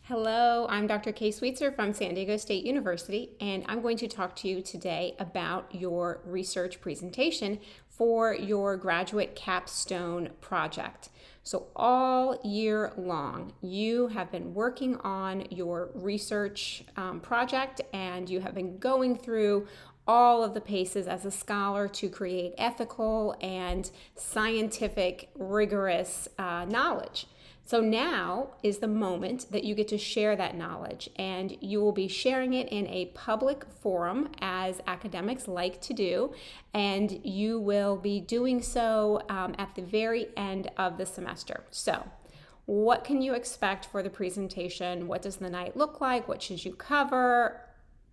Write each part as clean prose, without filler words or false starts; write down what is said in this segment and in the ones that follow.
Hello, I'm Dr. Kay Sweetser from San Diego State University, and I'm going to talk to you today about your research presentation for your graduate capstone project. So all year long, you have been working on your research project, and you have been going through all of the paces as a scholar to create ethical and scientific, rigorous knowledge. So now is the moment that you get to share that knowledge, and you will be sharing it in a public forum, as academics like to do, and you will be doing so at the very end of the semester. So what can you expect for the presentation? What does the night look like? What should you cover?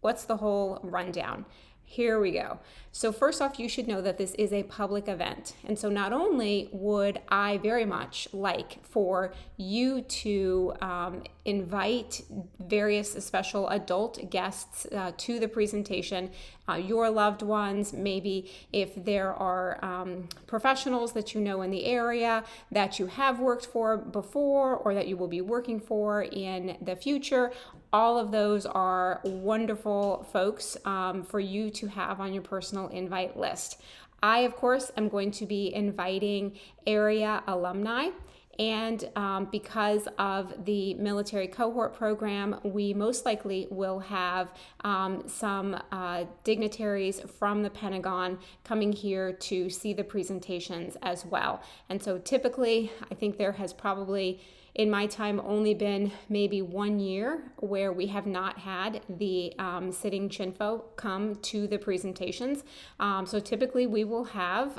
What's the whole rundown? Here we go. So first off, you should know that this is a public event. And so not only would I very much like for you to invite various special adult guests to the presentation, your loved ones, maybe if there are professionals that you know in the area that you have worked for before or that you will be working for in the future. All of those are wonderful folks for you to have on your personal invite list. I, of course, am going to be inviting area alumni. And because of the military cohort program, we most likely will have some dignitaries from the Pentagon coming here to see the presentations as well. And so typically, I think there has probably in my time only been maybe 1 year where we have not had the sitting CHINFO come to the presentations. So typically we will have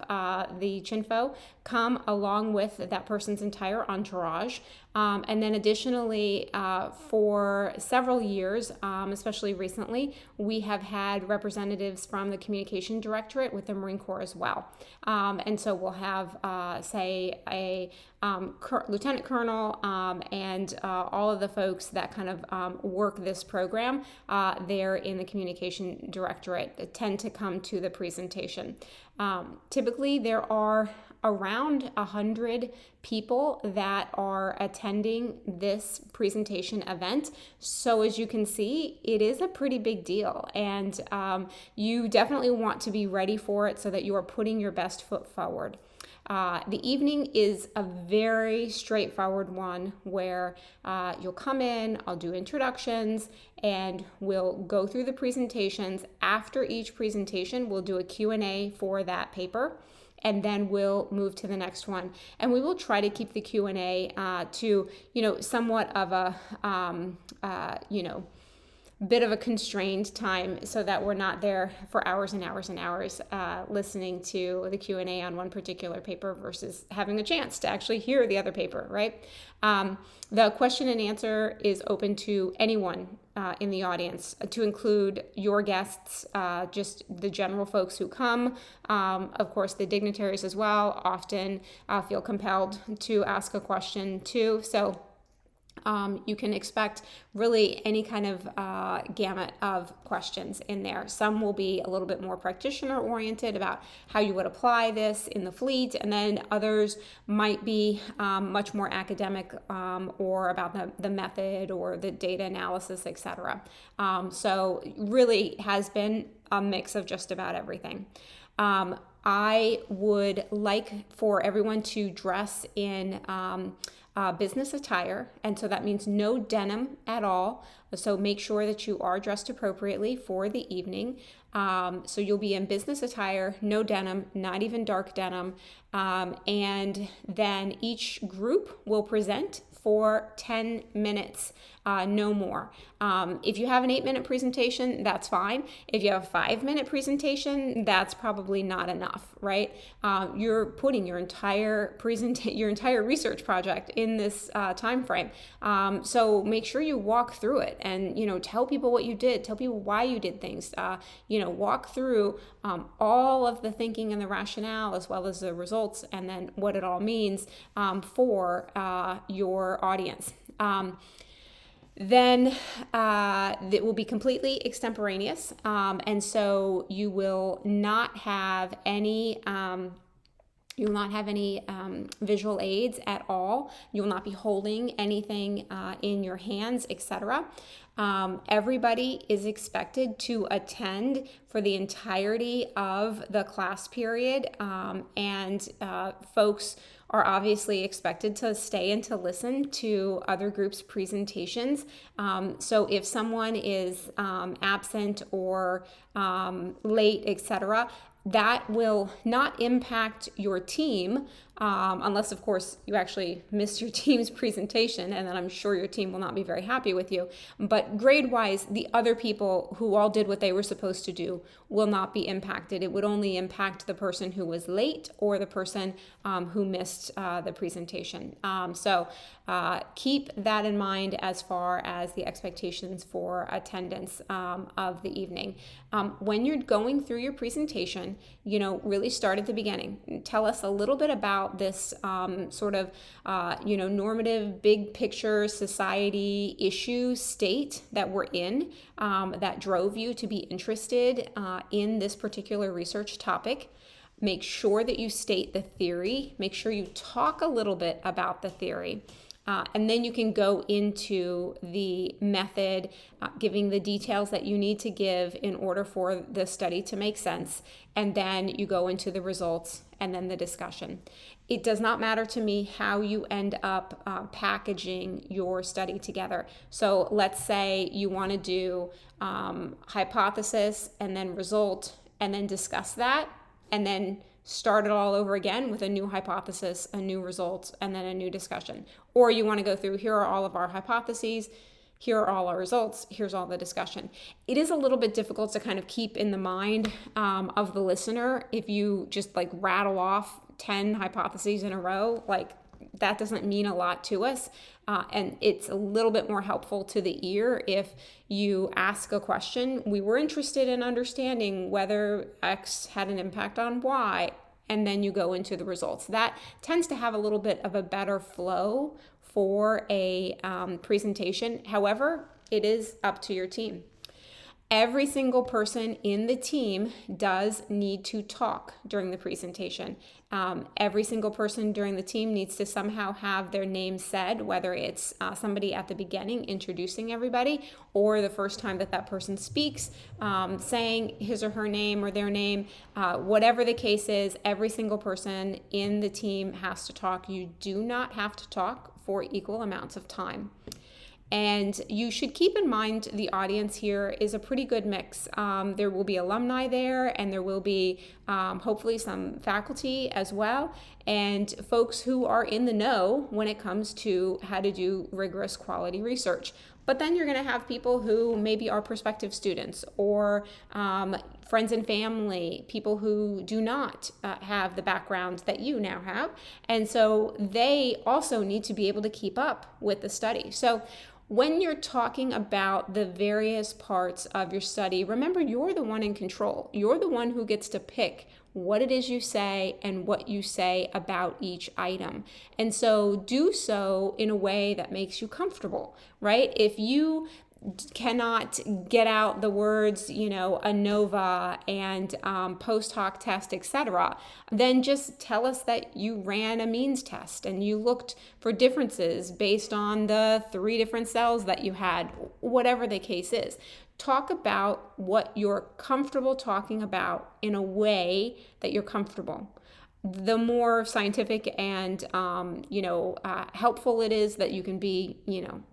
the CHINFO come along with that person's entire entourage. And then additionally, for several years, especially recently, we have had representatives from the Communication Directorate with the Marine Corps as well. And so we'll have, say, a lieutenant colonel and all of the folks that kind of work this program there in the Communication Directorate tend to come to the presentation. Typically, there are around 100 people that are attending this presentation event. So as you can see, it is a pretty big deal, and you definitely want to be ready for it so that you are putting your best foot forward. The evening is a very straightforward one where you'll come in, I'll do introductions, and we'll go through the presentations. After each presentation, we'll do a Q&A for that paper, and then we'll move to the next one. And we will try to keep the Q&A to, somewhat of a, bit of a constrained time so that we're not there for hours and hours and hours listening to the Q&A on one particular paper versus having a chance to actually hear the other paper, right? The question and answer is open to anyone in the audience, to include your guests, just the general folks who come. Of course, the dignitaries as well often feel compelled to ask a question too. So you can expect really any kind of gamut of questions in there. Some will be a little bit more practitioner oriented about how you would apply this in the fleet, and then others might be much more academic or about the method or the data analysis, etc. So really has been a mix of just about everything. I would like for everyone to dress in business attire, and so that means no denim at all. So make sure that you are dressed appropriately for the evening. So you'll be in business attire, no denim, not even dark denim, and then each group will present for 10 minutes, no more. If you have an 8-minute presentation, that's fine. If you have a 5-minute presentation, that's probably not enough, right? You're putting your entire research project in this time frame. So make sure you walk through it and, tell people what you did, tell people why you did things, walk through all of the thinking and the rationale as well as the results and then what it all means for your audience. Then it will be completely extemporaneous, and so you will not have any You will not have any visual aids at all. You will not be holding anything in your hands, etc. Everybody is expected to attend for the entirety of the class period, and folks are obviously expected to stay and to listen to other groups' presentations. So if someone is absent or late, etc., that will not impact your team, unless, of course, you actually missed your team's presentation, and then I'm sure your team will not be very happy with you. But grade-wise, the other people who all did what they were supposed to do will not be impacted. It would only impact the person who was late or the person who missed the presentation. So keep that in mind as far as the expectations for attendance of the evening. When you're going through your presentation, really start at the beginning. Tell us a little bit about this sort of, normative, big picture society issue state that we're in that drove you to be interested in this particular research topic. Make sure that you state the theory. Make sure you talk a little bit about the theory. And then you can go into the method, giving the details that you need to give in order for the study to make sense. And then you go into the results and then the discussion. It does not matter to me how you end up packaging your study together. So let's say you want to do hypothesis and then result and then discuss that and then start it all over again with a new hypothesis, a new result, and then a new discussion. Or you want to go through, here are all of our hypotheses, here are all our results, here's all the discussion. It is a little bit difficult to kind of keep in the mind of the listener if you just rattle off 10 hypotheses in a row. That doesn't mean a lot to us. And it's a little bit more helpful to the ear if you ask a question. We were interested in understanding whether X had an impact on Y, and then you go into the results. That tends to have a little bit of a better flow for a presentation. However, it is up to your team. Every single person in the team does need to talk during the presentation. Every single person during the team needs to somehow have their name said, whether it's somebody at the beginning introducing everybody or the first time that person speaks, saying his or her name or their name. Whatever the case is, every single person in the team has to talk. You do not have to talk for equal amounts of time. And you should keep in mind the audience here is a pretty good mix. There will be alumni there, and there will be hopefully some faculty as well, and folks who are in the know when it comes to how to do rigorous quality research. But then you're going to have people who maybe are prospective students or friends and family, people who do not have the background that you now have. And so they also need to be able to keep up with the study. So when you're talking about the various parts of your study, remember you're the one in control. You're the one who gets to pick what it is you say and what you say about each item. And so do so in a way that makes you comfortable, right? If you cannot get out the words, ANOVA and post hoc test, etc., then just tell us that you ran a means test and you looked for differences based on the 3 different cells that you had, whatever the case is. Talk about what you're comfortable talking about in a way that you're comfortable. The more scientific and helpful it is that you can be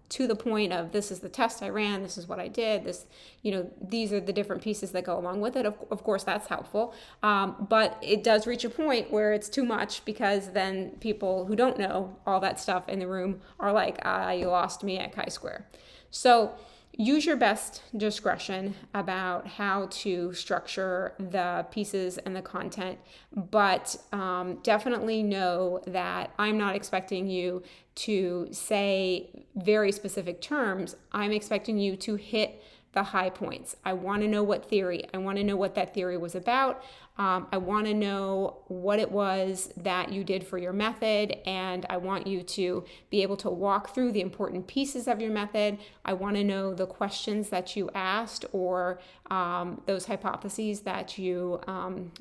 to the point of, this is the test I ran, this is what I did, this these are the different pieces that go along with it. Of course that's helpful, but it does reach a point where it's too much, because then people who don't know all that stuff in the room are like, you lost me at chi-square. So use your best discretion about how to structure the pieces and the content, but definitely know that I'm not expecting you to say very specific terms. I'm expecting you to hit the high points. I want to know what theory. I want to know what that theory was about. I want to know what it was that you did for your method, and I want you to be able to walk through the important pieces of your method. I want to know the questions that you asked or those hypotheses that you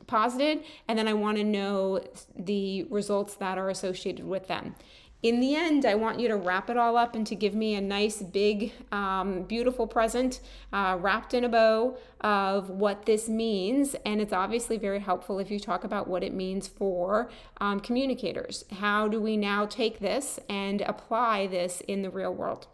posited, and then I want to know the results that are associated with them. In the end, I want you to wrap it all up and to give me a nice, big, beautiful present wrapped in a bow of what this means. And it's obviously very helpful if you talk about what it means for communicators. How do we now take this and apply this in the real world?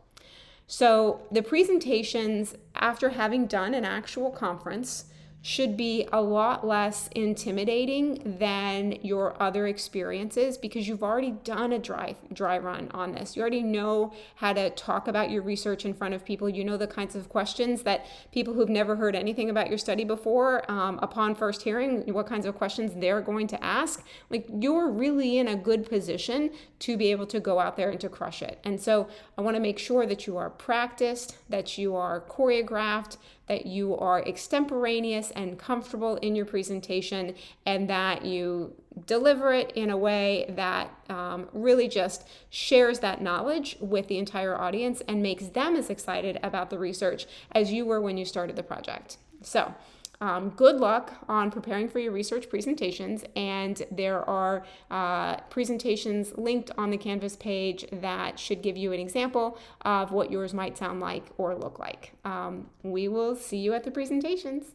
So the presentations, after having done an actual conference, should be a lot less intimidating than your other experiences because you've already done a dry run on this. You already know how to talk about your research in front of people. You know the kinds of questions that people who've never heard anything about your study before, upon first hearing, what kinds of questions they're going to ask. Like, you're really in a good position to be able to go out there and to crush it. And so I want to make sure that you are practiced, that you are choreographed, that you are extemporaneous and comfortable in your presentation, and that you deliver it in a way that really just shares that knowledge with the entire audience and makes them as excited about the research as you were when you started the project. So good luck on preparing for your research presentations, and there are presentations linked on the Canvas page that should give you an example of what yours might sound like or look like. We will see you at the presentations.